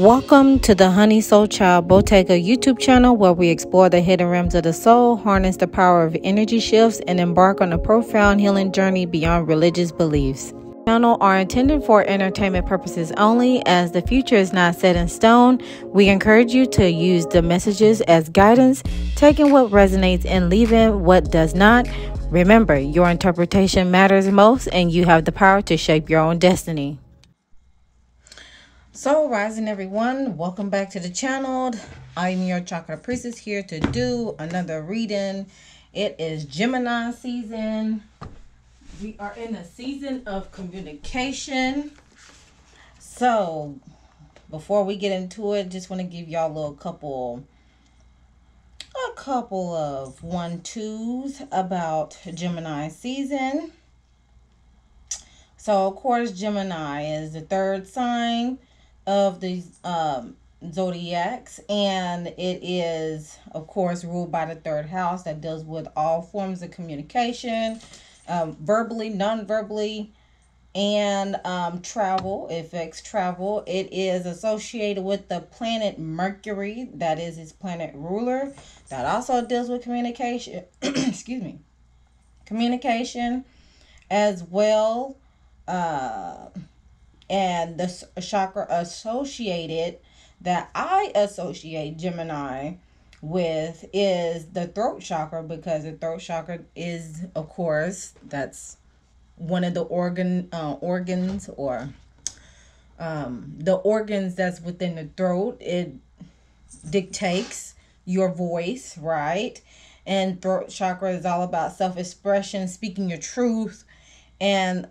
Welcome to the Honey Soul Child Bottega YouTube channel, where we explore the hidden realms of the soul, harness the power of energy shifts, and embark on a profound healing journey beyond religious beliefs. Channel are intended for entertainment purposes only, as the future is not set in stone. We encourage you to use the messages as guidance, taking what resonates and leaving what does not. Remember, your interpretation matters most, and you have the power to shape your own destiny. So, rising everyone, welcome back to the channel. I'm your chakra priestess here to do another reading. It is Gemini season. We are in a season of communication. So, before we get into it, just want to give y'all a couple of 1-2s about Gemini season. So, of course, Gemini is the third sign of the zodiacs, and it is, of course, ruled by the third house that deals with all forms of communication, verbally, non-verbally, and travel. It affects travel. It is associated with the planet Mercury, that is its planet ruler, that also deals with communication. Excuse me, communication as well. And the chakra associated that I associate Gemini with is the throat chakra, because the throat chakra is, of course, that's one of the organs, or the organs that's within the throat. It dictates your voice, right? And throat chakra is all about self-expression, speaking your truth, and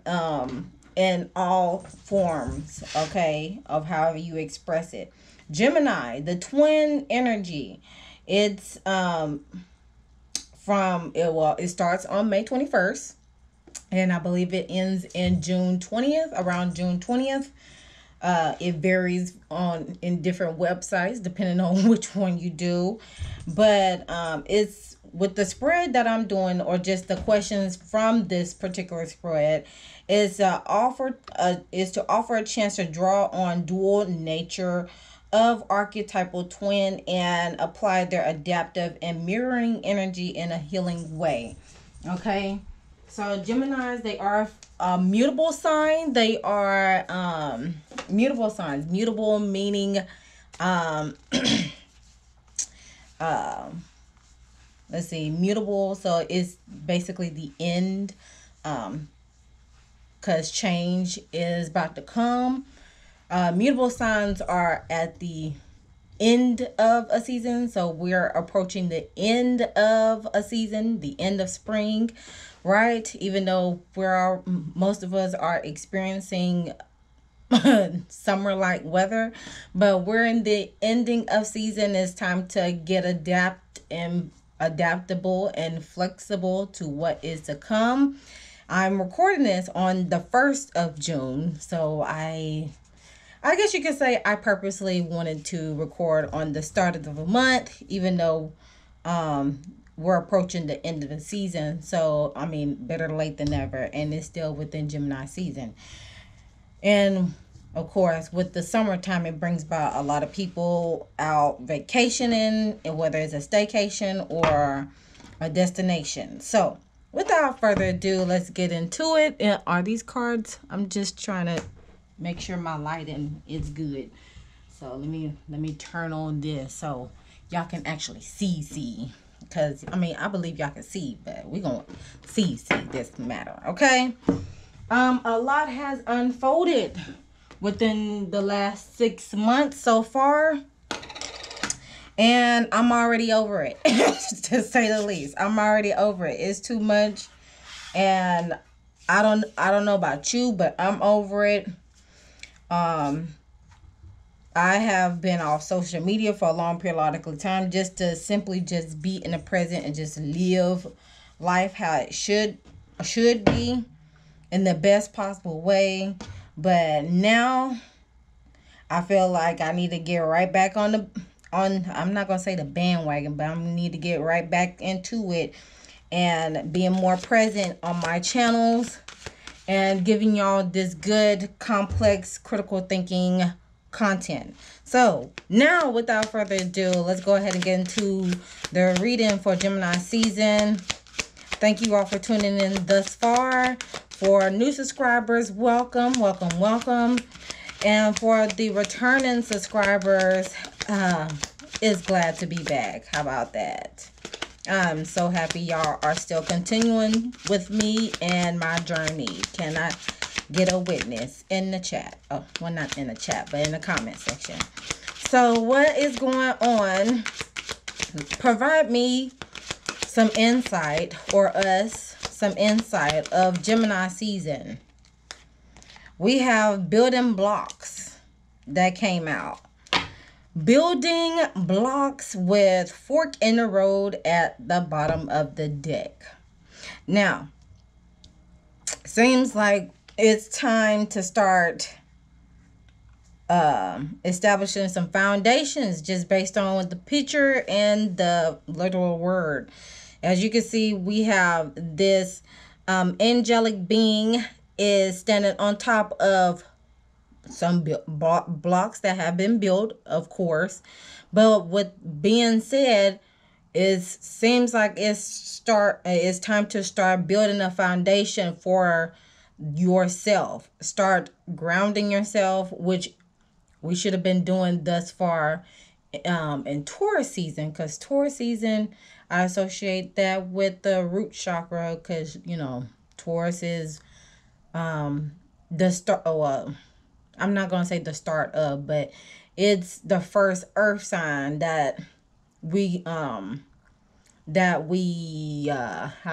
in all forms, okay, of how you express it. Gemini, the twin energy, it's it starts on May 21st, and I believe it ends in June 20th, around June 20th. It varies in different websites depending on which one you do, but it's with the spread that I'm doing, or just the questions from this particular spread, is to offer a chance to draw on dual nature of archetypal twin and apply their adaptive and mirroring energy in a healing way. Okay, so Geminis, they are a mutable sign. They are mutable signs. Mutable meaning let's see, mutable, so it's basically the end, because change is about to come. Mutable signs are at the end of a season, so we're approaching the end of a season, the end of spring, right? Even though most of us are experiencing summer-like weather, but we're in the ending of season. It's time to get adaptable and flexible to what is to come. I'm recording this on the 1st of June, so I guess you could say I purposely wanted to record on the start of the month, even though we're approaching the end of the season. So, I mean, better late than never, and it's still within Gemini season. And of course, with the summertime, it brings about a lot of people out vacationing, and whether it's a staycation or a destination. So, without further ado, let's get into it. And are these cards? I'm just trying to make sure my lighting is good. So let me turn on this so y'all can actually see. Because I mean, I believe y'all can see, but we're gonna see this matter. Okay. A lot has unfolded within the last 6 months so far, and I'm already over it. To say the least, I'm already over it. It's too much, and I don't know about you, but I'm over it. I have been off social media for a long periodical time, just to simply just be in the present and just live life how it should be, in the best possible way. But now I feel like I need to get right back on I'm not gonna say the bandwagon, but I need to get right back into it and being more present on my channels and giving y'all this good, complex, critical thinking content. So now, without further ado, let's go ahead and get into the reading for Gemini season. Thank you all for tuning in thus far. For new subscribers, welcome, welcome, welcome. And for the returning subscribers, is glad to be back. How about that? I'm so happy y'all are still continuing with me and my journey. Can I get a witness in the chat? Oh, well, not in the chat, but in the comment section. So what is going on? Provide me some insight, or us some insight of Gemini season. We have building blocks that came out. Building blocks with fork in the road at the bottom of the deck. Now, seems like it's time to start establishing some foundations just based on the picture and the literal word. As you can see, we have this angelic being is standing on top of some blocks that have been built, of course. But with being said, it seems like it's time to start building a foundation for yourself. Start grounding yourself, which we should have been doing thus far in Taurus season, because Taurus season, I associate that with the root chakra, because Taurus is the start. I'm not gonna say the start of, but it's the first earth sign that we how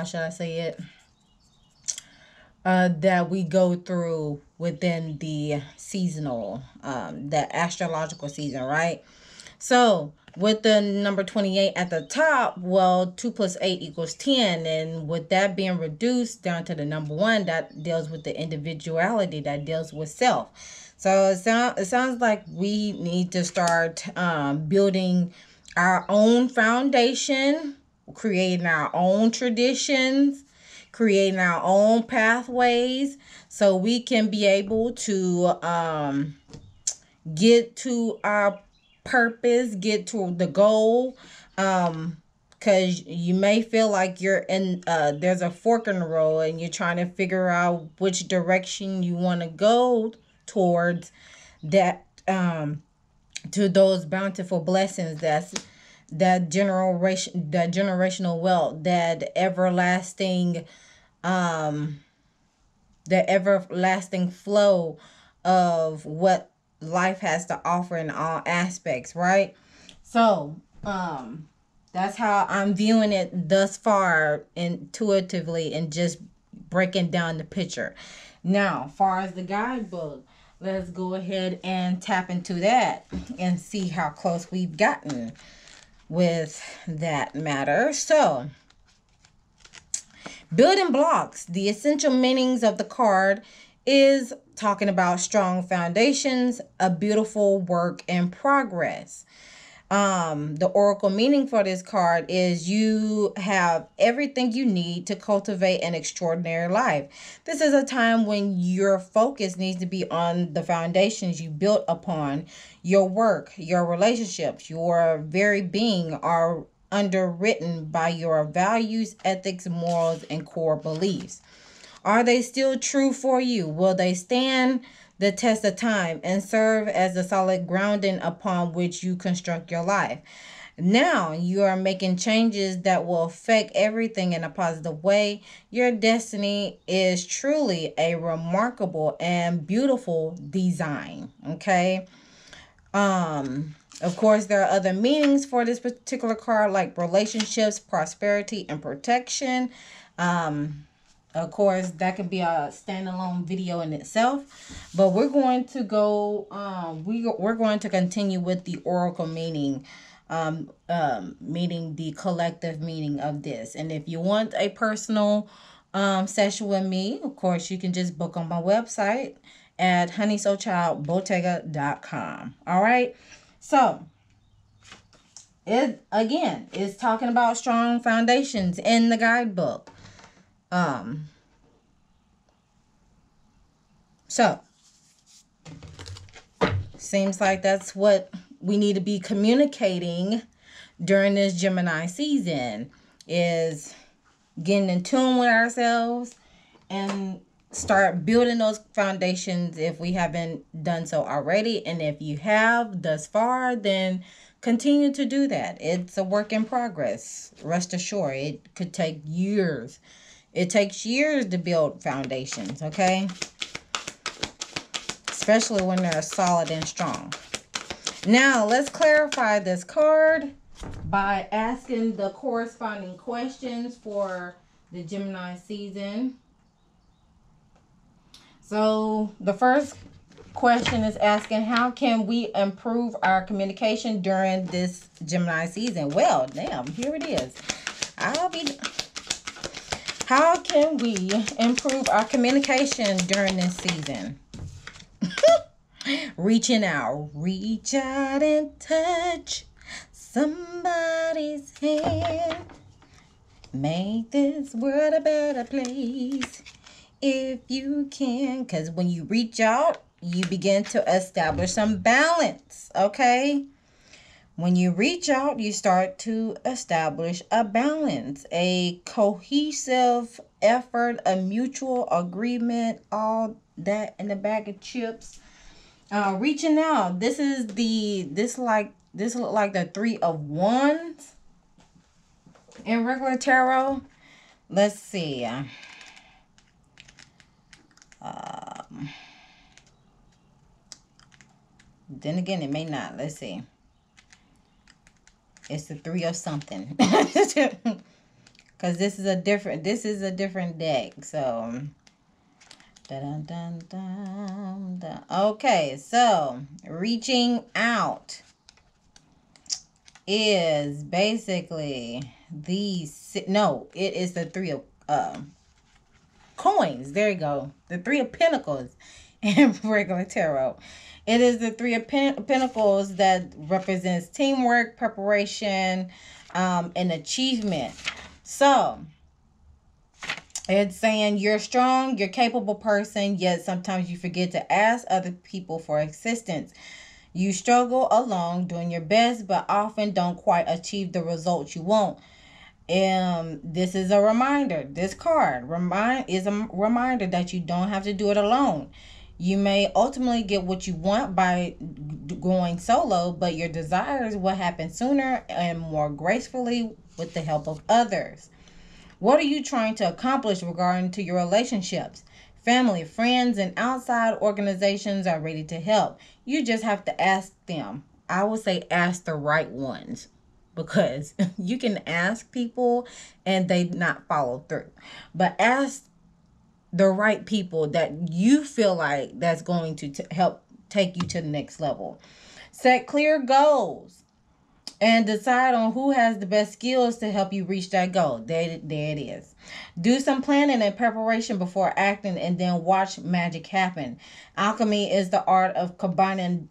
should I say it? That we go through within the seasonal, the astrological season, right? So with the number 28 at the top, well, 2 + 8 = 10. And with that being reduced down to the number 1, that deals with the individuality, that deals with self. So it sounds like we need to start building our own foundation, creating our own traditions, creating our own pathways, so we can be able to get to our purpose, get to the goal. Because you may feel like you're in there's a fork in the road and you're trying to figure out which direction you want to go towards, that to those bountiful blessings, that generational wealth, that everlasting flow of what life has to offer in all aspects, right? So that's how I'm viewing it thus far, intuitively, and just breaking down the picture. Now, as far as the guidebook, let's go ahead and tap into that and see how close we've gotten with that matter. So, building blocks, the essential meanings of the card is talking about strong foundations, a beautiful work in progress. The oracle meaning for this card is you have everything you need to cultivate an extraordinary life. This is a time when your focus needs to be on the foundations you built upon. Your work, your relationships, your very being are underwritten by your values, ethics, morals, and core beliefs. Are they still true for you? Will they stand the test of time and serve as the solid grounding upon which you construct your life? Now you are making changes that will affect everything in a positive way. Your destiny is truly a remarkable and beautiful design. Okay. Of course, there are other meanings for this particular card, like relationships, prosperity, and protection. Of course, that could be a standalone video in itself, but we're going to go, we're going to continue with the oracle meaning, meaning the collective meaning of this. And if you want a personal session with me, of course, you can just book on my website at honeysoulchildbottega.com. All right. So it again is talking about strong foundations in the guidebook. So Seems like that's what we need to be communicating during this Gemini season, is getting in tune with ourselves and start building those foundations if we haven't done so already. And if you have thus far, then continue to do that. It's a work in progress. Rest assured, it could take years. It takes years to build foundations, okay? Especially when they're solid and strong. Now, let's clarify this card by asking the corresponding questions for the Gemini season. So, the first question is asking, how can we improve our communication during this Gemini season? Well, damn, here it is. How can we improve our communication during this season? Reaching out. Reach out and touch somebody's hand. Make this world a better place if you can. Because when you reach out, you begin to establish some balance, okay? When you reach out, you start to establish a balance, a cohesive effort, a mutual agreement, all that in the bag of chips. Reaching out. This look like the Three of Wands in regular tarot. Let's see. Then again, it may not. Let's see. It's the Three of something. Because this is a different deck. So dun, dun, dun, dun. Okay, so reaching out is basically it is the Three of coins. There you go. The Three of Pentacles in regular tarot. It is the Three of Pentacles that represents teamwork, preparation, and achievement. So, it's saying you're strong, you're a capable person, yet sometimes you forget to ask other people for assistance. You struggle along, doing your best, but often don't quite achieve the results you want. This is a reminder. This card is a reminder that you don't have to do it alone. You may ultimately get what you want by going solo, but your desires will happen sooner and more gracefully with the help of others. What are you trying to accomplish regarding to your relationships? Family, friends, and outside organizations are ready to help. You just have to ask them. I would say ask the right ones, because you can ask people and they not follow through. But ask the right people that you feel like that's going to help take you to the next level. Set clear goals and decide on who has the best skills to help you reach that goal. There it is. Do some planning and preparation before acting, and then watch magic happen. Alchemy is the art of combining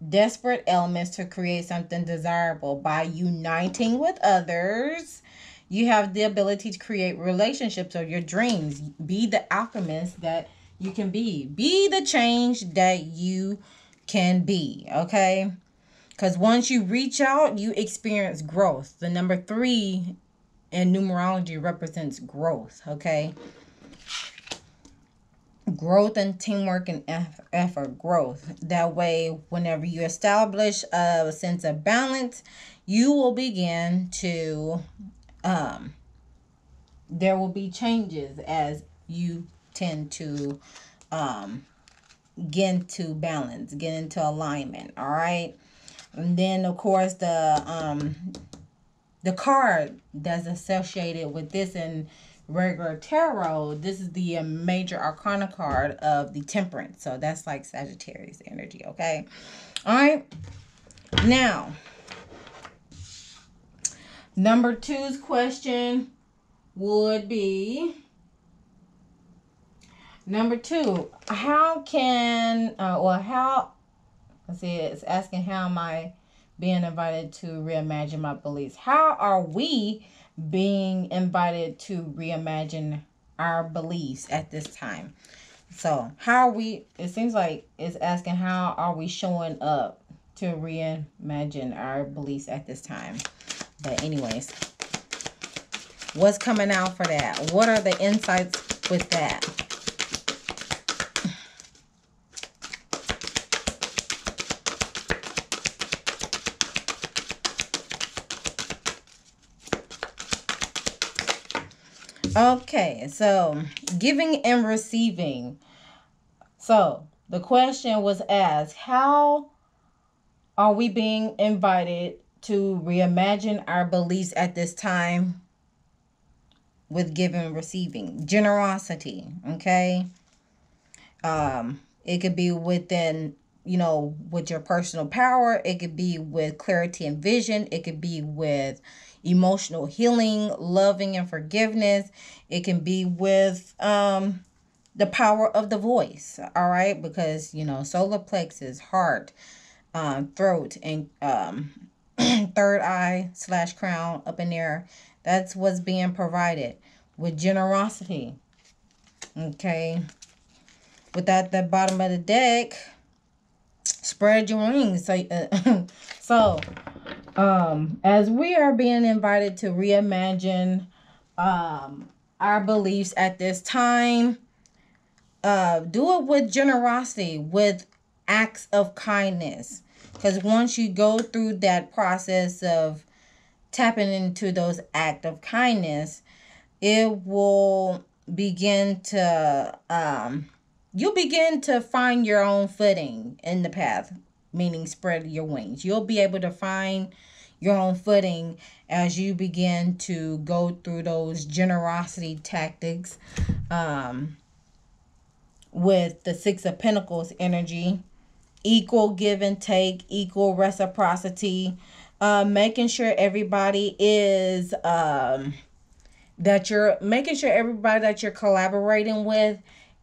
desperate elements to create something desirable. By uniting with others, you have the ability to create relationships of your dreams. Be the alchemist that you can be. Be the change that you can be, okay? Because once you reach out, you experience growth. The number 3 in numerology represents growth, okay? Growth and teamwork and effort, growth. That way, whenever you establish a sense of balance, you will begin to, there will be changes as you tend to get into balance, get into alignment, all right? And then, of course, the card that's associated with this in regular tarot, this is the major arcana card of the Temperance. So that's like Sagittarius energy, okay? All right. Now, number 2's question would be, number 2, how can, let's see, it's asking, how am I being invited to reimagine my beliefs? How are we being invited to reimagine our beliefs at this time? So how are we, it seems like it's asking how are we showing up to reimagine our beliefs at this time. But anyways, what's coming out for that? What are the insights with that? Okay, so giving and receiving. So the question was asked, how are we being invited to reimagine our beliefs at this time with giving and receiving? Generosity, okay? It could be within, with your personal power. It could be with clarity and vision. It could be with emotional healing, loving and forgiveness. It can be with the power of the voice, all right? Because, solar plexus, heart, throat, and third eye / crown up in there. That's what's being provided with generosity. Okay. With at the bottom of the deck, spread your wings. So, as we are being invited to reimagine our beliefs at this time, do it with generosity, with acts of kindness. Because once you go through that process of tapping into those acts of kindness, it will begin to you'll begin to find your own footing in the path, meaning spread your wings. You'll be able to find your own footing as you begin to go through those generosity tactics with the Six of Pentacles energy. Equal give and take, equal reciprocity, making sure everybody is that you're making sure everybody that you're collaborating with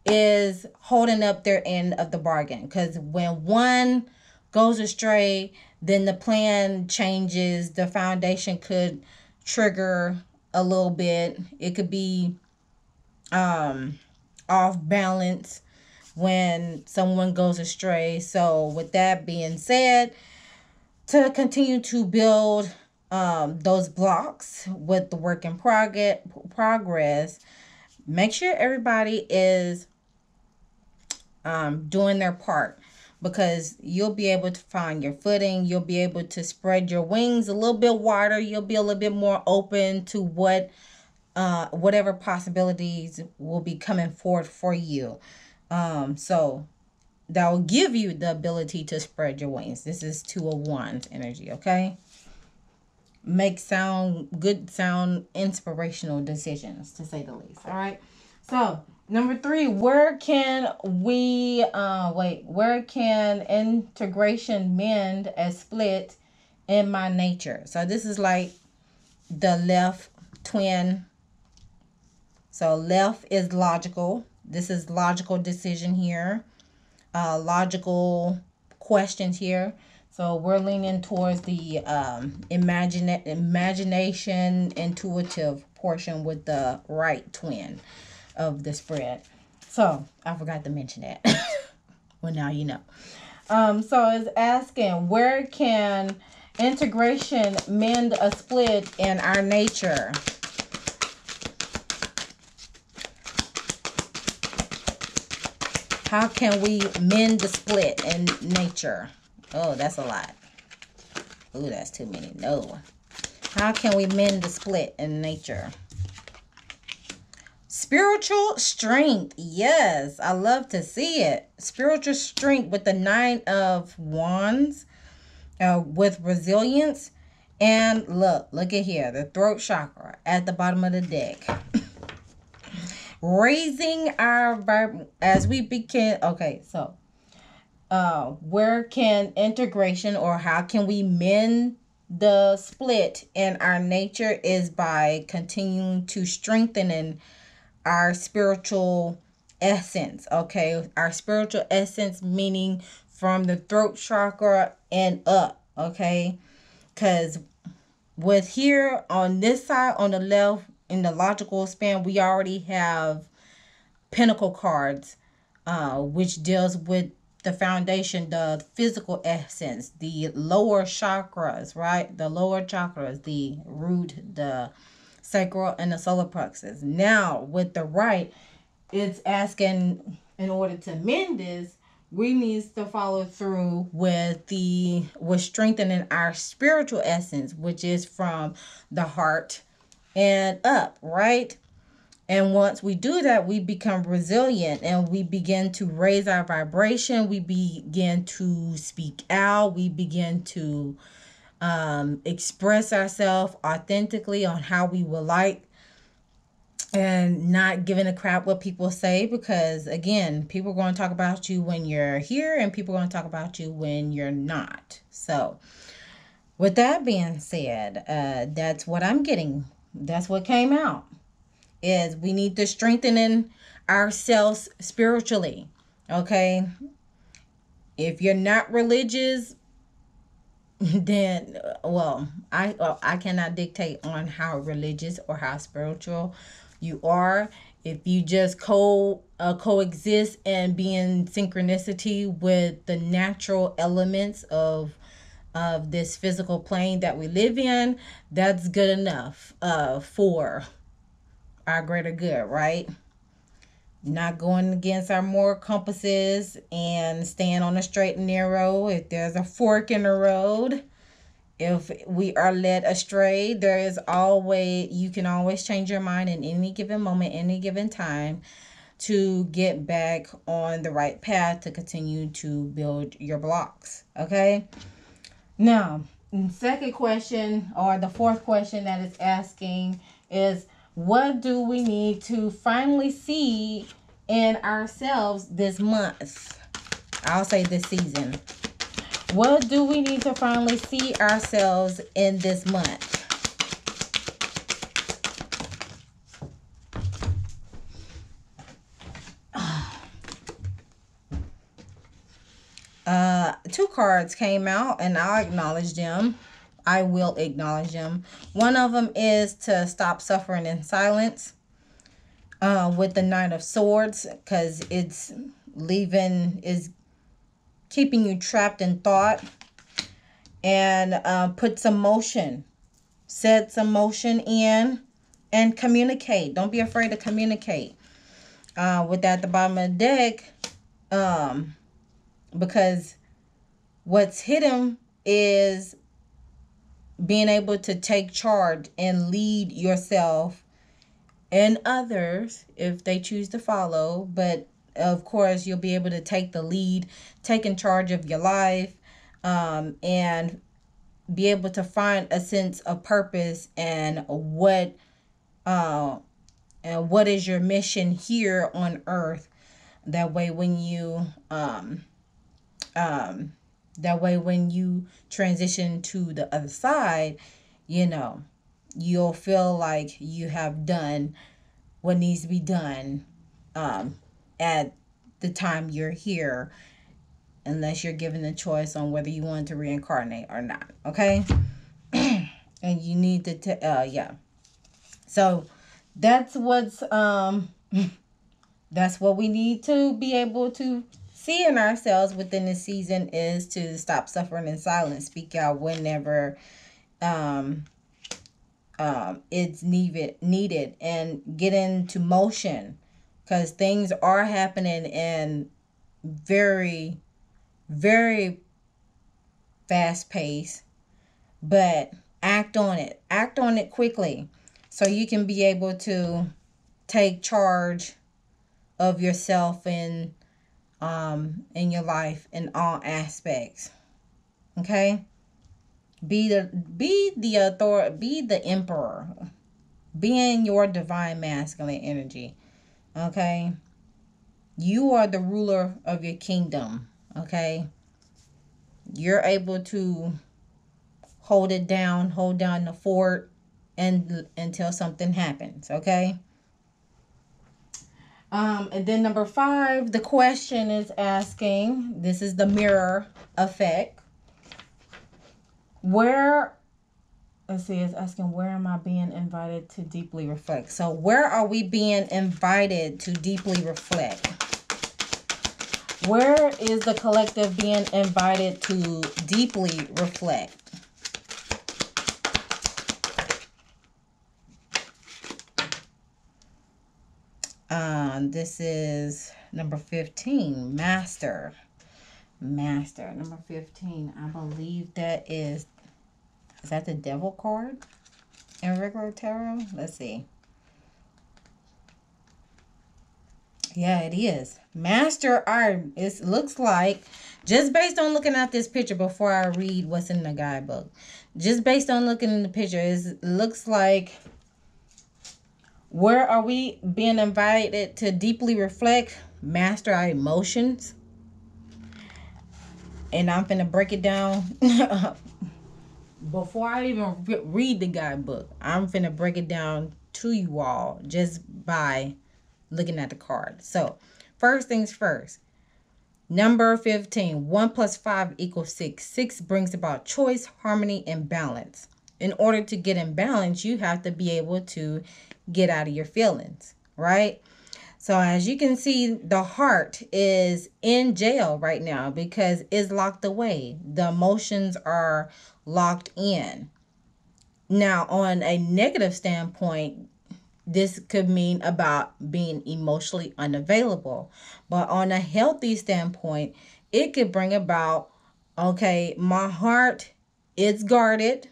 is holding up their end of the bargain. Because when one goes astray, then the plan changes. The foundation could trigger a little bit. It could be off balance when someone goes astray. So with that being said, to continue to build those blocks with the work in progress, make sure everybody is doing their part, because you'll be able to find your footing. You'll be able to spread your wings a little bit wider. You'll be a little bit more open to whatever possibilities will be coming forth for you. So that will give you the ability to spread your wings. This is Two of Wands energy, okay? Make good inspirational decisions, to say the least. All right. So number 3, where can integration mend a split in my nature? So this is like the left twin. So left is logical. This is logical decision here. Logical questions here. So we're leaning towards the imagination, intuitive portion with the right twin of the spread. So I forgot to mention that. Well, now you know. So it's asking, where can integration mend a split in our nature? How can we mend the split in nature? Oh, that's a lot. Oh, that's too many. No. How can we mend the split in nature? Spiritual strength. Yes, I love to see it. Spiritual strength with the 9 of Wands, with resilience. And look at here. The throat chakra at the bottom of the deck. Raising our as we begin. Okay, so where can integration, or how can we mend the split in our nature, is by continuing to strengthen our spiritual essence. Okay, our spiritual essence, meaning from the throat chakra and up. Okay, because with here on this side, on the left, in the logical span, we already have pentacle cards which deals with the foundation, the physical essence, the lower chakras, right? The lower chakras, the root, the sacral, and the solar plexus. Now, with the right, it's asking, in order to mend this, we need to follow through with strengthening our spiritual essence, which is from the heart and up, right? And once we do that, we become resilient and we begin to raise our vibration. We begin to speak out. We begin to express ourselves authentically on how we would like, and not giving a crap what people say, because again, people are going to talk about you when you're here and people are going to talk about you when you're not. So with that being said, that's what I'm getting. That's what came out, is we need to strengthen ourselves spiritually. Okay, if you're not religious, then well, I cannot dictate on how religious or how spiritual you are. If you just coexist and be in synchronicity with the natural elements of this physical plane that we live in, that's good enough for our greater good, right? Not going against our moral compasses and staying on the straight and narrow. If there's a fork in the road, if we are led astray, you can always change your mind in any given moment, any given time, to get back on the right path to continue to build your blocks. Okay. Now, the second question, or the fourth question that it's asking, is what do we need to finally see in ourselves this month? I'll say this season. What do we need to finally see ourselves in this month? Two cards came out and I'll acknowledge them. I will acknowledge them. One of them is to stop suffering in silence, with the Knight of Swords, because it's keeping you trapped in thought, and put some motion, set some motion in, and communicate. Don't be afraid to communicate. With that at the bottom of the deck, because what's hidden is being able to take charge and lead yourself and others if they choose to follow. But of course, you'll be able to take the lead, take in charge of your life, and be able to find a sense of purpose and what is your mission here on earth. That way when you transition to the other side, you'll feel like you have done what needs to be done at the time you're here, unless you're given the choice on whether you want to reincarnate or not. Okay. And you need to so that's that's what we need to be able to see in ourselves within this season, is to stop suffering in silence, speak out whenever it's needed, and get into motion, because things are happening in very, very fast pace. But act on it quickly, so you can be able to take charge of yourself in your life in all aspects. Okay. Be the authority, be the emperor, be in your divine masculine energy. Okay. You are the ruler of your kingdom. Okay. You're able to hold down the fort until something happens. Okay. And then number 5, the question is asking, this is the mirror effect. It's asking, where am I being invited to deeply reflect? So where are we being invited to deeply reflect? Where is the collective being invited to deeply reflect? This is number 15, Master. Master, number 15. I believe that is that the Devil card in regular tarot? Let's see. Yeah, it is. Master art. It looks like, just based on looking at this picture before I read what's in the guidebook, just based on looking in the picture, it looks like, where are we being invited to deeply reflect? Master our emotions. And I'm finna break it down. Before I even read the guidebook, I'm finna break it down to you all just by looking at the card. So, first things first. Number 15. 1 plus 5 equals 6. 6 brings about choice, harmony, and balance. In order to get in balance, you have to be able to get out of your feelings, right? So as you can see, the heart is in jail right now because it's locked away. The emotions are locked in. Now, on a negative standpoint, this could mean about being emotionally unavailable. But on a healthy standpoint, it could bring about, okay, my heart is guarded,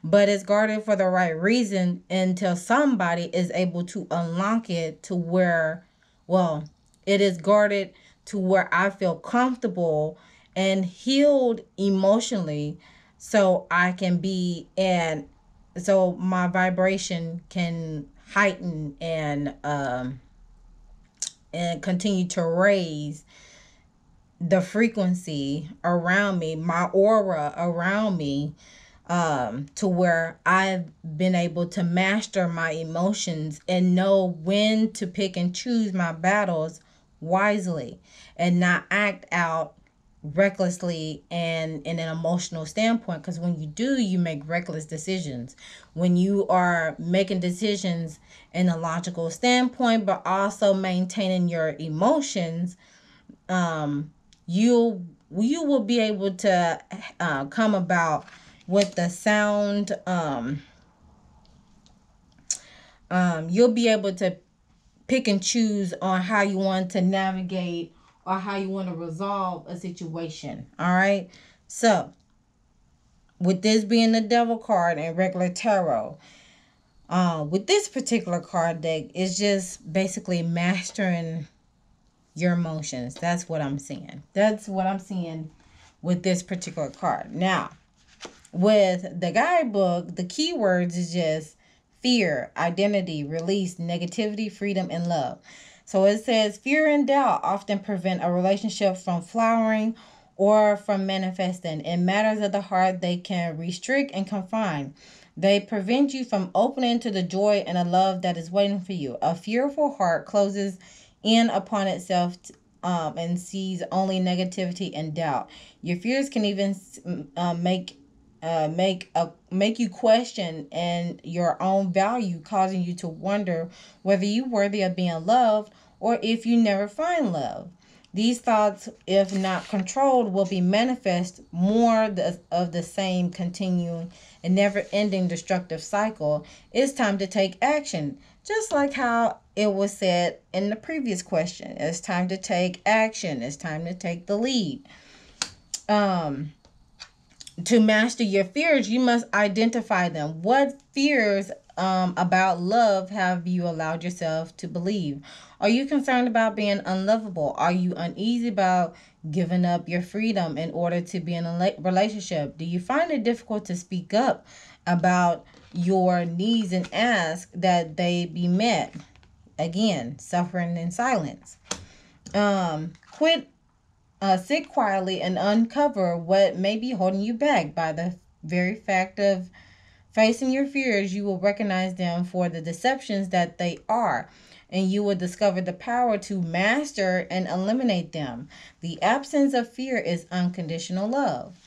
but it's guarded for the right reason until somebody is able to unlock it to where, well, it is guarded to where I feel comfortable and healed emotionally, so I can be, and so my vibration can heighten and continue to raise the frequency around me, my aura around me, to where I've been able to master my emotions and know when to pick and choose my battles wisely and not act out recklessly and in an emotional standpoint. Because when you do, you make reckless decisions. When you are making decisions in a logical standpoint, but also maintaining your emotions, you will be able to come about with the sound. You'll be able to pick and choose on how you want to navigate or how you want to resolve a situation. All right. So, with this being the Devil card and regular tarot, with this particular card deck, it's just basically mastering your emotions. That's what I'm seeing. That's what I'm seeing with this particular card. Now, with the guidebook, the keywords is just fear, identity, release, negativity, freedom, and love. So it says fear and doubt often prevent a relationship from flowering or from manifesting. In matters of the heart, they can restrict and confine. They prevent you from opening to the joy and the love that is waiting for you. A fearful heart closes in upon itself and sees only negativity and doubt. Your fears can even make you question and your own value, causing you to wonder whether you're worthy of being loved or if you never find love. These thoughts, if not controlled, will be manifest more of the same continuing and never-ending destructive cycle. It's time to take action. Just like how it was said in the previous question. It's time to take action. It's time to take the lead. To master your fears, you must identify them. What fears about love have you allowed yourself to believe? Are you concerned about being unlovable? Are you uneasy about giving up your freedom in order to be in a relationship? Do you find it difficult to speak up about your needs and ask that they be met? Again, suffering in silence. Sit quietly and uncover what may be holding you back. By the very fact of facing your fears, you will recognize them for the deceptions that they are, and you will discover the power to master and eliminate them. The absence of fear is unconditional love.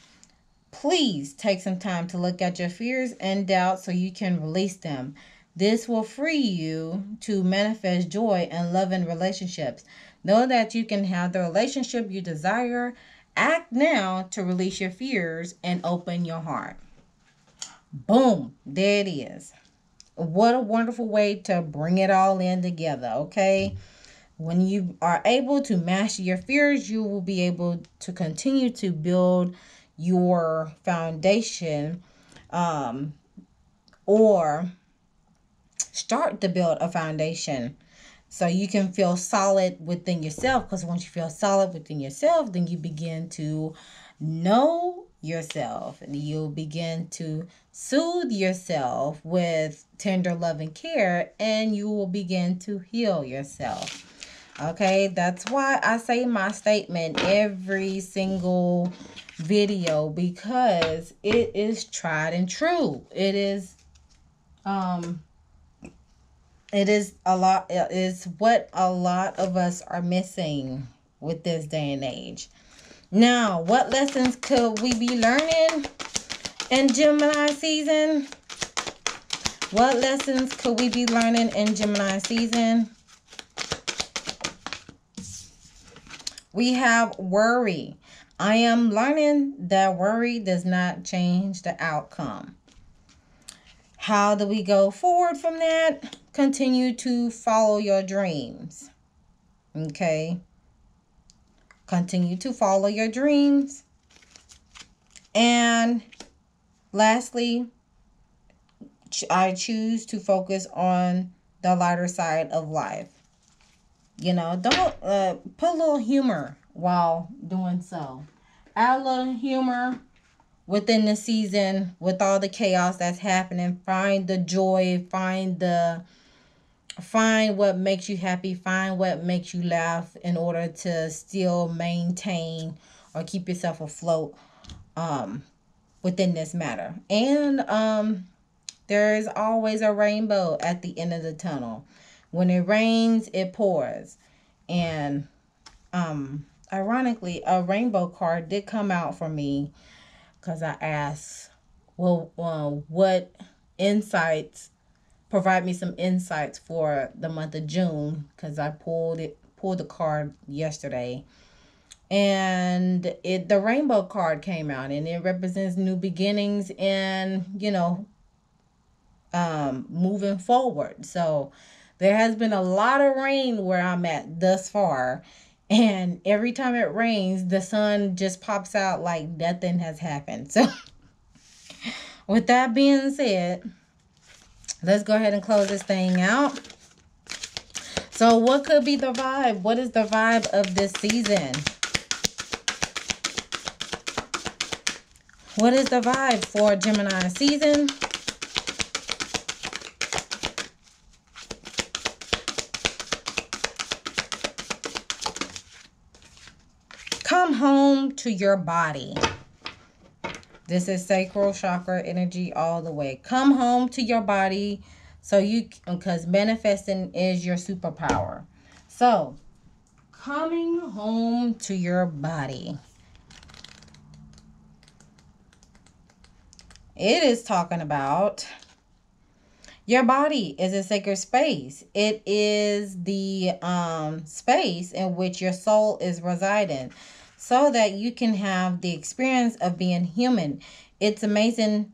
Please take some time to look at your fears and doubts so you can release them. This will free you to manifest joy and love in relationships. Know that you can have the relationship you desire. Act now to release your fears and open your heart. Boom, there it is. What a wonderful way to bring it all in together, okay? When you are able to master your fears, you will be able to continue to build your foundation, or start to build a foundation so you can feel solid within yourself. Because once you feel solid within yourself, then you begin to know yourself, and you'll begin to soothe yourself with tender love and care, and you will begin to heal yourself. Okay, that's why I say my statement every single video, because it is tried and true. It is what a lot of us are missing with this day and age. Now, what lessons could we be learning in Gemini season? What lessons could we be learning in Gemini season? We have worry. I am learning that worry does not change the outcome. How do we go forward from that? Continue to follow your dreams. Okay? Continue to follow your dreams. And lastly, I choose to focus on the lighter side of life. You know, don't put a little humor while doing so. Add a little humor within the season with all the chaos that's happening. Find the joy, find what makes you happy, find what makes you laugh in order to still maintain or keep yourself afloat within this matter. And there is always a rainbow at the end of the tunnel. When it rains, it pours. And ironically, a rainbow card did come out for me, because I asked, well, what insights, provide me some insights for the month of June, because I pulled the card yesterday. And the rainbow card came out, and it represents new beginnings and, moving forward. So there has been a lot of rain where I'm at thus far. And every time it rains, the sun just pops out like nothing has happened. So with that being said, let's go ahead and close this thing out. So what could be the vibe? What is the vibe of this season? What is the vibe for Gemini season? Come home to your body. This is sacral chakra energy all the way. Come home to your body, because manifesting is your superpower. So, coming home to your body. It is talking about your body is a sacred space. It is the space in which your soul is residing, so that you can have the experience of being human. It's amazing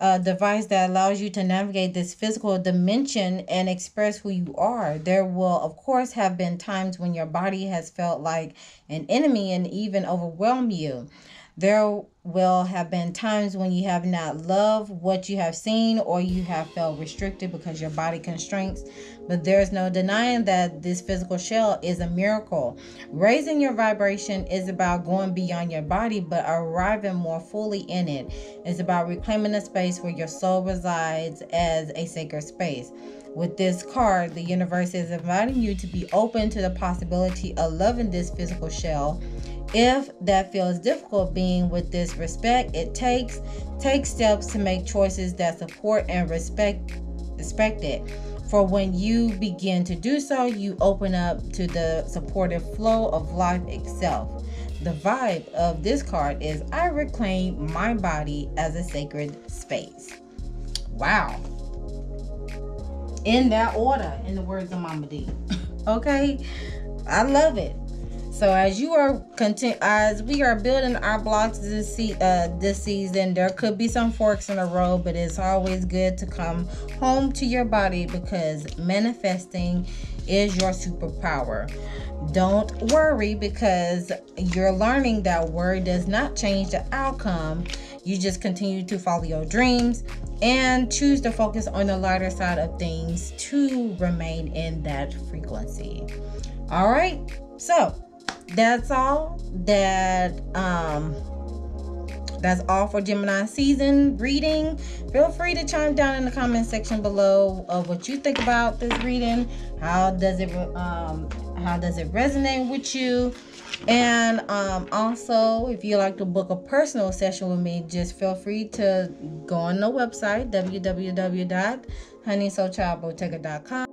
device that allows you to navigate this physical dimension and express who you are. There will, of course, have been times when your body has felt like an enemy and even overwhelmed you. There will have been times when you have not loved what you have seen, or you have felt restricted because your body constraints. But there's no denying that this physical shell is a miracle. Raising your vibration is about going beyond your body, but arriving more fully in it. It's about reclaiming the space where your soul resides as a sacred space. With this card, the universe is inviting you to be open to the possibility of loving this physical shell. If that feels difficult, being with this respect, it takes steps to make choices that support and respect it. For when you begin to do so, you open up to the supportive flow of life itself. The vibe of this card is, I reclaim my body as a sacred space. Wow. In that order, in the words of Mama D. Okay. I love it. So as we are building our blocks this season, there could be some forks in the road, but it's always good to come home to your body, because manifesting is your superpower. Don't worry, because you're learning that word does not change the outcome. You just continue to follow your dreams and choose to focus on the lighter side of things to remain in that frequency. All right, so that's all for Gemini season reading. Feel free to chime down in the comment section below of what you think about this reading. How does it resonate with you? And also, if you like to book a personal session with me, just feel free to go on the website www.honeysoulchildbottega.com.